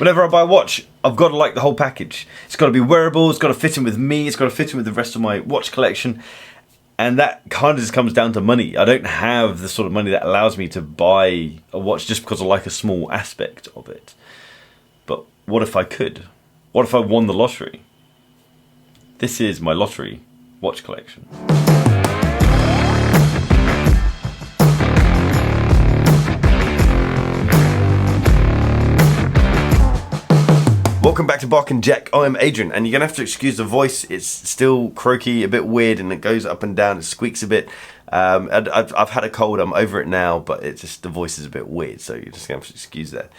Whenever I buy a watch, I've got to like the whole package. It's got to be wearable, it's got to fit in with me, it's got to fit in with the rest of my watch collection. And that kind of just comes down to money. I don't have the sort of money that allows me to buy a watch just because I like a small aspect of it. But what if I could? What if I won the lottery? This is my lottery watch collection. Welcome back to Bark and Jack. I'm Adrian, and you're gonna have to excuse the voice. It's still croaky, a bit weird, and it goes up and down. It squeaks a bit. I've had a cold. I'm over it now, but it's just the voice is a bit weird, so you're just gonna have to excuse that.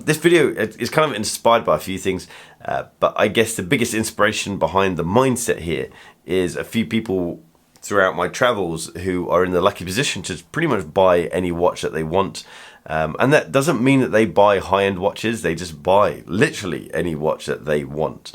This video is kind of inspired by a few things, but I guess the biggest inspiration behind the mindset here is a few people throughout my travels who are in the lucky position to pretty much buy any watch that they want. And that doesn't mean that they buy high-end watches, they just buy literally any watch that they want.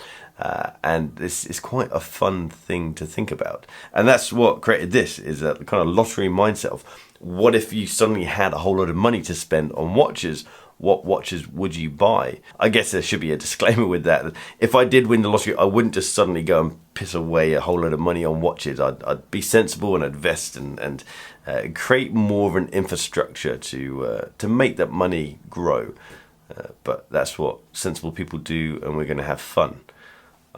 And this is quite a fun thing to think about. And that's what created this, is a kind of lottery mindset of what if you suddenly had a whole lot of money to spend on watches? What watches would you buy? I guess there should be a disclaimer with that. If I did win the lottery, I wouldn't just suddenly go and piss away a whole lot of money on watches. I'd be sensible and invest and create more of an infrastructure to make that money grow. But that's what sensible people do, and we're going to have fun.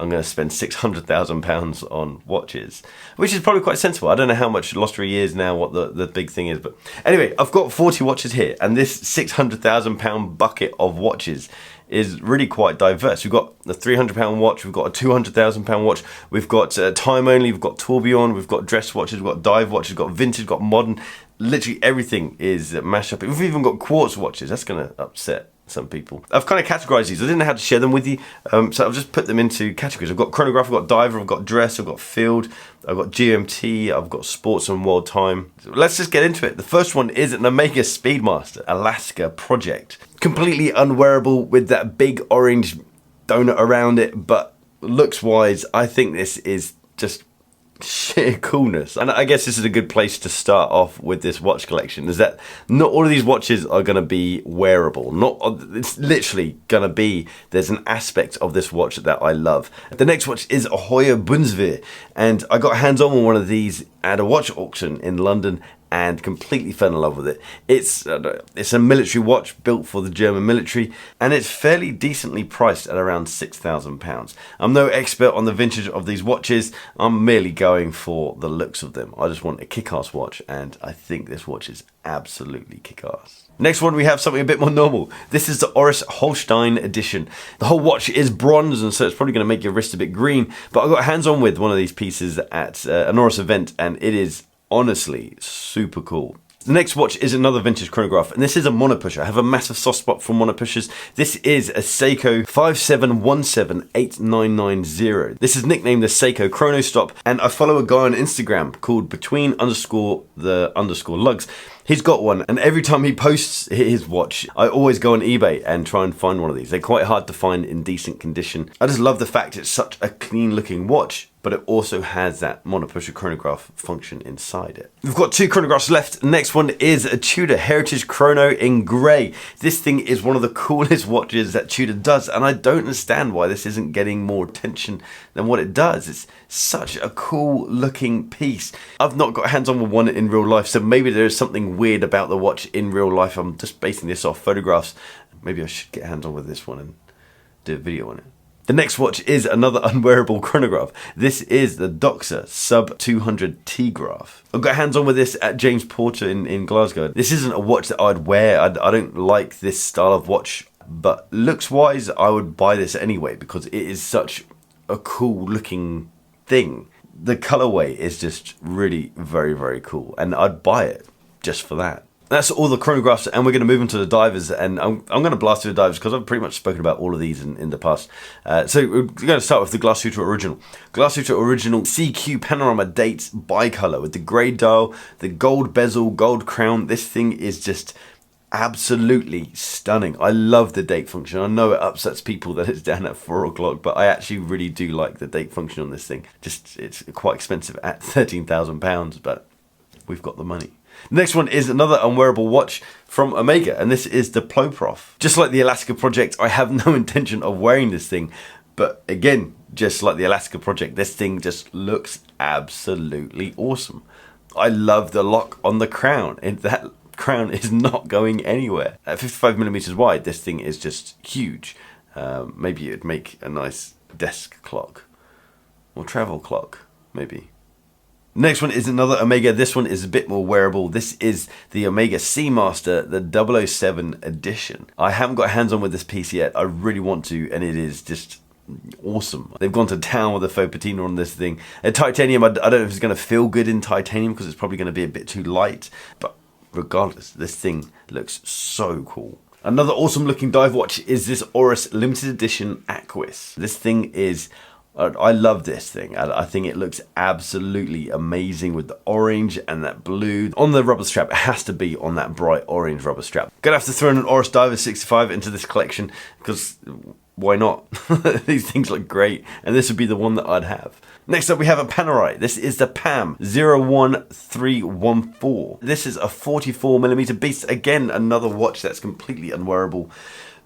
I'm going to spend £600,000 on watches, which is probably quite sensible. I don't know how much lottery is now, what the big thing is. But anyway, I've got 40 watches here, and this £600,000 bucket of watches is really quite diverse. We've got a £300 watch, we've got a £200,000 watch, we've got time only, we've got tourbillon, we've got dress watches, we've got dive watches, we've got vintage, we've got modern. Literally everything is mashed up. We've even got quartz watches. That's going to upset some people. I've kind of categorized these. I didn't know how to share them with you, so I've just put them into categories. I've got chronograph, I've got diver, I've got dress, I've got field, I've got GMT, I've got sports and world time. So let's just get into it. The first one is an Omega Speedmaster Alaska project. Completely unwearable with that big orange donut around it, but looks wise, I think this is just sheer coolness. And I guess this is a good place to start off with this watch collection, is that not all of these watches are going to be wearable. It's literally going to be, there's an aspect of this watch that I love. The next watch is a Hoya Bundsveer, and I got hands on one of these at a watch auction in London and completely fell in love with it. It's a military watch built for the German military, and it's fairly decently priced at around £6,000. I'm no expert on the vintage of these watches. I'm merely going for the looks of them. I just want a kick-ass watch, and I think this watch is absolutely kick-ass. Next one, we have something a bit more normal. This is the Oris Holstein edition. The whole watch is bronze, and so it's probably going to make your wrist a bit green, but I got hands on with one of these pieces at an Oris event, and it is honestly super cool. The next watch is another vintage chronograph, and this is a monopusher. I have a massive soft spot for monopushers. This is a Seiko 5717890. This is nicknamed the Seiko Chrono Stop, and I follow a guy on Instagram called between_the_lugs. He's got one, and every time he posts his watch, I always go on eBay and try and find one of these. They're quite hard to find in decent condition. I just love the fact it's such a clean looking watch, but it also has that monopusher chronograph function inside it. We've got two chronographs left. Next one is a Tudor Heritage Chrono in grey. This thing is one of the coolest watches that Tudor does, and I don't understand why this isn't getting more attention than what it does. It's such a cool looking piece. I've not got hands on with one in real life, so maybe there is something weird about the watch in real life. I'm just basing this off photographs. Maybe I should get hands on with this one and do a video on it. The next watch is another unwearable chronograph. This is the Doxa Sub 200 T-Graph. I got hands on with this at James Porter in Glasgow. This isn't a watch that I'd wear. I don't like this style of watch, but looks wise, I would buy this anyway because it is such a cool looking thing. The colorway is just really very, very cool, and I'd buy it just for that. That's all the chronographs, and we're going to move into the divers, and I'm going to blast through the divers because I've pretty much spoken about all of these in the past. So we're going to start with the Glashütte Original. Glashütte Original CQ Panorama Dates bicolor with the grey dial, the gold bezel, gold crown. This thing is just absolutely stunning. I love the date function. I know it upsets people that it's down at 4 o'clock, but I actually really do like the date function on this thing. Just, it's quite expensive at £13,000, but we've got the money. The next one is another unwearable watch from Omega, and this is the Ploprof. Just like the Alaska Project, I have no intention of wearing this thing, but again, just like the Alaska Project, this thing just looks absolutely awesome. I love the lock on the crown, and that crown is not going anywhere. At 55mm wide, this thing is just huge. Maybe it'd make a nice desk clock or travel clock, maybe. Next one is another Omega. This one is a bit more wearable. This is the Omega Seamaster, the 007 edition. I haven't got hands on with this piece yet. I really want to, and it is just awesome. They've gone to town with the faux patina on this thing. Titanium, I don't know if it's going to feel good in titanium because it's probably going to be a bit too light, but regardless, this thing looks so cool. Another awesome looking dive watch is this Oris limited edition Aquis. This thing is, I love this thing. I think it looks absolutely amazing with the orange and that blue. On the rubber strap, it has to be on that bright orange rubber strap. Gonna have to throw in an Oris Diver 65 into this collection because why not? These things look great, and this would be the one that I'd have. Next up, we have a Panerai. This is the PAM 01314. This is a 44mm beast. Again, another watch that's completely unwearable,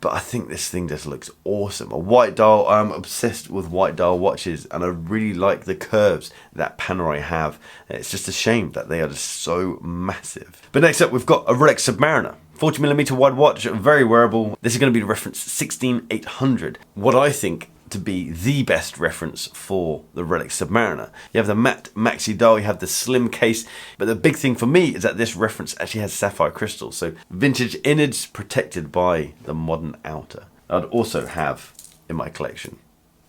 but I think this thing just looks awesome. A white dial. I'm obsessed with white dial watches, and I really like the curves that Panerai have. It's just a shame that they are just so massive. But next up, we've got a Rolex Submariner. 40mm wide watch, very wearable. This is going to be the reference 16800. What I think to be the best reference for the Rolex Submariner. You have the matte maxi dial, you have the slim case, but the big thing for me is that this reference actually has sapphire crystals, so vintage innards protected by the modern outer. I'd also have in my collection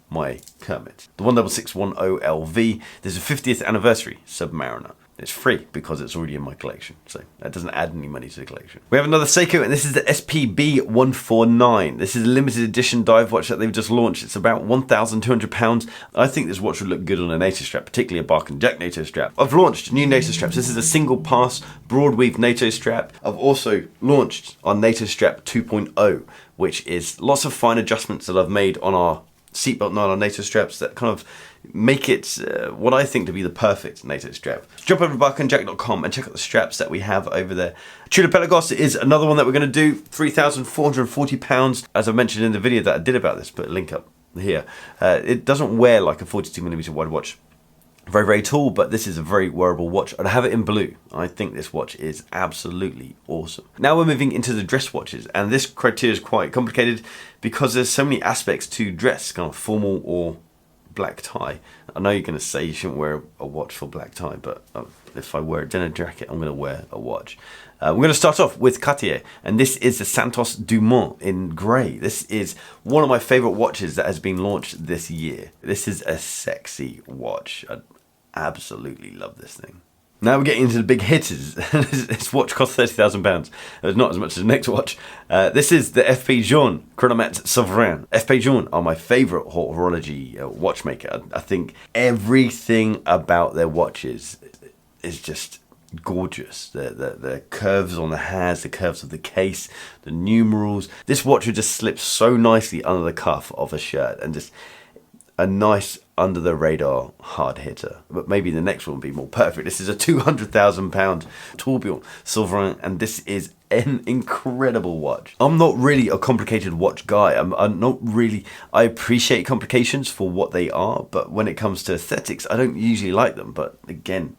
my Kermit, the 16610 LV. There's a 50th anniversary Submariner. It's free because it's already in my collection, so that doesn't add any money to the collection. We have another Seiko, and this is the SPB149. This is a limited edition dive watch that they've just launched. It's about £1,200. I think this watch would look good on a NATO strap, particularly a Bark & Jack NATO strap. I've launched new NATO straps. This is a single pass broad weave NATO strap. I've also launched our NATO strap 2.0, which is lots of fine adjustments that I've made on our seatbelt and on our NATO straps that kind of make it what I think to be the perfect NATO strap. Jump over to barkandjack.com and check out the straps that we have over there. Tudor Pelagos is another one that we're going to do, £3,440. As I mentioned in the video that I did about this, put a link up here. It doesn't wear like a 42mm wide watch. Very, very tall, but this is a very wearable watch. I'd have it in blue. I think this watch is absolutely awesome. Now we're moving into the dress watches, and this criteria is quite complicated because there's so many aspects to dress, kind of formal or black tie. I know you're going to say you shouldn't wear a watch for black tie, but if I wear a denim jacket, I'm going to wear a watch. We're going to start off with Cartier, and this is the Santos Dumont in grey. This is one of my favourite watches that has been launched this year. This is a sexy watch. I absolutely love this thing. Now we're getting into the big hitters. This watch costs £30,000. It's not as much as the next watch. This is the FP Journe Chronomètre Souverain. FP Journe are my favourite horology watchmaker. I think everything about their watches is just gorgeous. The curves on the hands, the curves of the case, the numerals. This watch would just slip so nicely under the cuff of a shirt, and just a nice under the radar hard hitter. But maybe the next one will be more perfect. This is a £200,000 Tourbillon Souverain, and this is an incredible watch. I'm not really a complicated watch guy. I'm not really, I appreciate complications for what they are, but when it comes to aesthetics, I don't usually like them. But again,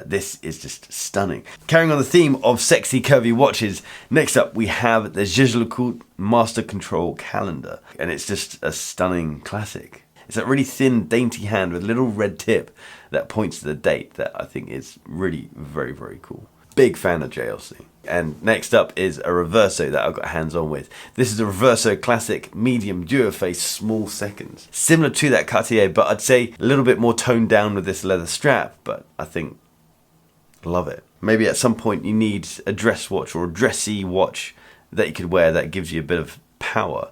this is just stunning. Carrying on the theme of sexy curvy watches, next up we have the Jaeger-LeCoultre Master Control Calendar, and it's just a stunning classic. It's that really thin, dainty hand with a little red tip that points to the date that I think is really very, very cool. Big fan of JLC. And next up is a Reverso that I've got hands on with. This is a Reverso Classic Medium Duoface Small Seconds. Similar to that Cartier, but I'd say a little bit more toned down with this leather strap, but I think love it. Maybe at some point you need a dress watch or a dressy watch that you could wear that gives you a bit of power.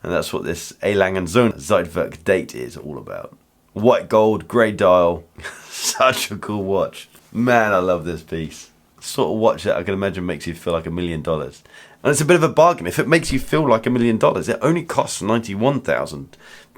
And that's what this A. Lange & Söhne Zeitwerk date is all about. White gold, grey dial, such a cool watch. Man, I love this piece. Sort of watch that I can imagine makes you feel like $1 million. And it's a bit of a bargain. If it makes you feel like $1 million, it only costs 91,000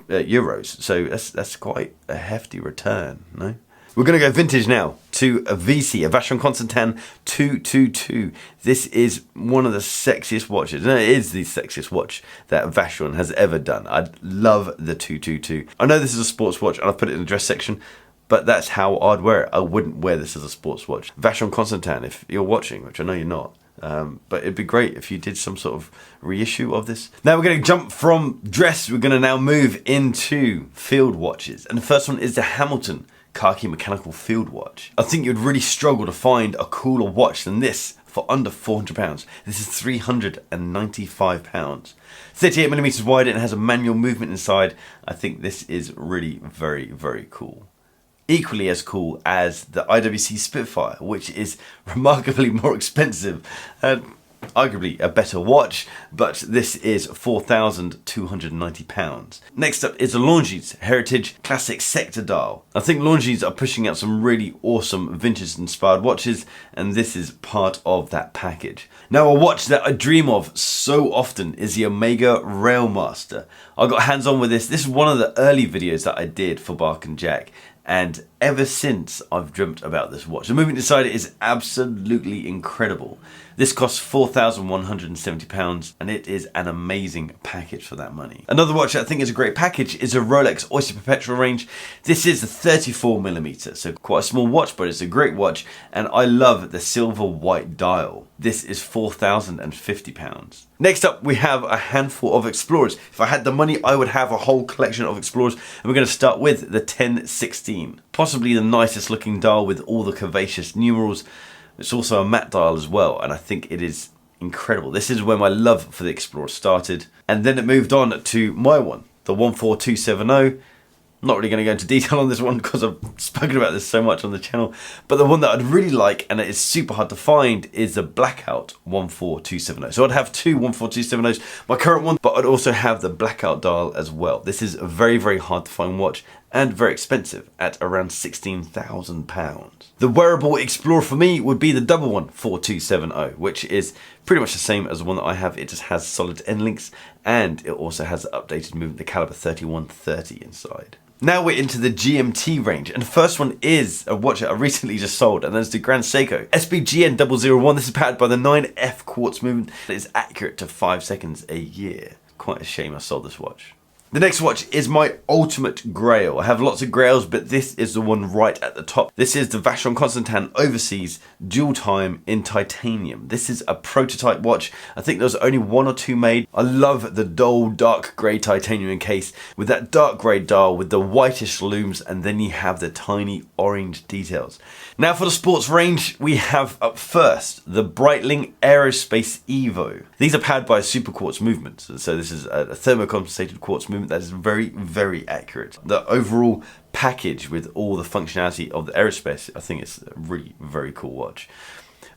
euros. So that's quite a hefty return, no? We're going to go vintage now to a VC, a Vacheron Constantin 222. This is one of the sexiest watches, and it is the sexiest watch that Vacheron has ever done. I love the 222. I know this is a sports watch, and I've put it in the dress section, but that's how I'd wear it. I wouldn't wear this as a sports watch. Vacheron Constantin, if you're watching, which I know you're not, but it'd be great if you did some sort of reissue of this. Now we're going to jump from dress. We're going to now move into field watches, and the first one is the Hamilton khaki mechanical field watch. I think you'd really struggle to find a cooler watch than this for under £400. This is £395. 38mm wide, and it has a manual movement inside. I think this is really very, very cool. Equally as cool as the IWC Spitfire, which is remarkably more expensive and arguably a better watch, but this is £4,290. Next up is the Longines Heritage Classic Sector Dial. I think Longines are pushing out some really awesome vintage inspired watches, and this is part of that package. Now, a watch that I dream of so often is the Omega Railmaster. I got hands on with this. This is one of the early videos that I did for Bark and Jack, and ever since I've dreamt about this watch. The movement inside it is absolutely incredible. This costs £4,170, and it is an amazing package for that money. Another watch that I think is a great package is a Rolex Oyster Perpetual range. This is the 34mm, so quite a small watch, but it's a great watch, and I love the silver white dial. This is £4,050. Next up, we have a handful of Explorers. If I had the money, I would have a whole collection of Explorers, and we're going to start with the 1016. Possibly the nicest looking dial with all the curvaceous numerals. It's also a matte dial as well, and I think it is incredible. This is where my love for the Explorer started, and then it moved on to my one, the 14270. I'm not really going to go into detail on this one because I've spoken about this so much on the channel, but the one that I'd really like, and it is super hard to find, is the Blackout 14270. So I'd have two 14270s, my current one, but I'd also have the Blackout dial as well. This is a very, very hard to find watch, and very expensive at around £16,000. The wearable Explorer for me would be the double one 4270, which is pretty much the same as the one that I have. It just has solid end links, and it also has the updated movement, the caliber 3130 inside. Now we're into the GMT range, and the first one is a watch that I recently just sold, and that's the Grand Seiko SBGN 001. This is powered by the 9F quartz movement. It is accurate to 5 seconds a year. Quite a shame I sold this watch. The next watch is my ultimate grail. I have lots of grails, but this is the one right at the top. This is the Vacheron Constantin Overseas Dual Time in titanium. This is a prototype watch. I think there's only 1 or 2 made. I love the dull dark grey titanium case with that dark grey dial with the whitish looms, and then you have the tiny orange details. Now for the sports range, we have up first the Breitling Aerospace Evo. These are powered by a super quartz movement. So this is a thermocompensated quartz movement that is very, very accurate. The overall package with all the functionality of the aerospace, I think it's a really very cool watch.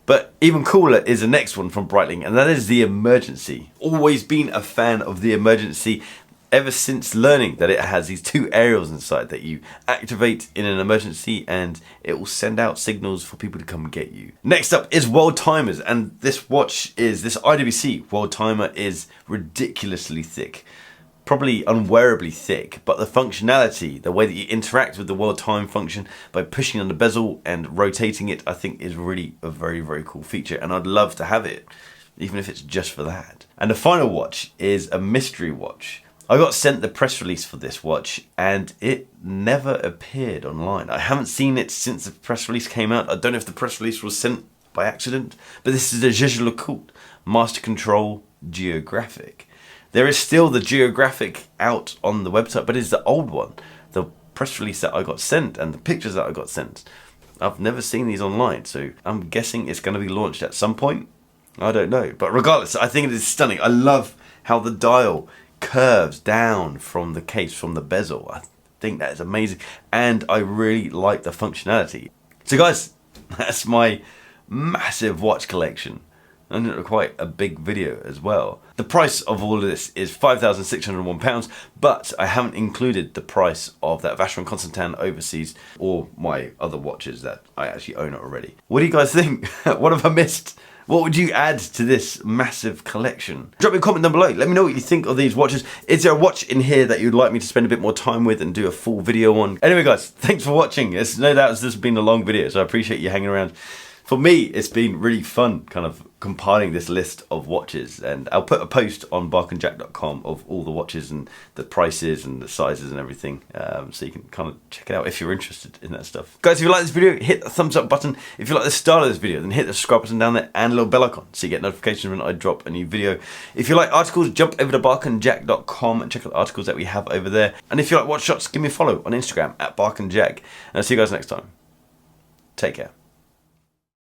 But even cooler is the next one from Breitling, and that is the Emergency. Always been a fan of the Emergency ever since learning that it has these 2 aerials inside that you activate in an emergency, and it will send out signals for people to come get you. Next up is World Timers, and this IWC World Timer is ridiculously thick. Probably unwearably thick, but the functionality, the way that you interact with the world time function by pushing on the bezel and rotating it, I think is really a very, very cool feature, and I'd love to have it, even if it's just for that. And the final watch is a mystery watch. I got sent the press release for this watch, and it never appeared online. I haven't seen it since the press release came out. I don't know if the press release was sent by accident, but this is the Jaeger LeCoultre Master Control Geographic. There is still the Geographic out on the website, but it's the old one. The press release that I got sent and the pictures that I got sent, I've never seen these online, so I'm guessing it's going to be launched at some point. I don't know, but regardless, I think it is stunning. I love how the dial curves down from the case, from the bezel. I think that is amazing, and I really like the functionality. So guys, that's my massive watch collection, and quite a big video as well. The price of all of this is £5,601, but I haven't included the price of that Vacheron Constantin Overseas or my other watches that I actually own already. What do you guys think? What have I missed? What would you add to this massive collection? Drop me a comment down below. Let me know what you think of these watches. Is there a watch in here that you'd like me to spend a bit more time with and do a full video on? Anyway guys, thanks for watching. It's no doubt this has been a long video, so I appreciate you hanging around. For me, it's been really fun kind of compiling this list of watches, and I'll put a post on barkandjack.com of all the watches and the prices and the sizes and everything, so you can kind of check it out if you're interested in that stuff. Guys, if you like this video, hit the thumbs up button. If you like the style of this video, then hit the subscribe button down there and a little bell icon so you get notifications when I drop a new video. If you like articles, jump over to barkandjack.com and check out the articles that we have over there. And if you like watch shots, give me a follow on Instagram at barkandjack. And I'll see you guys next time. Take care.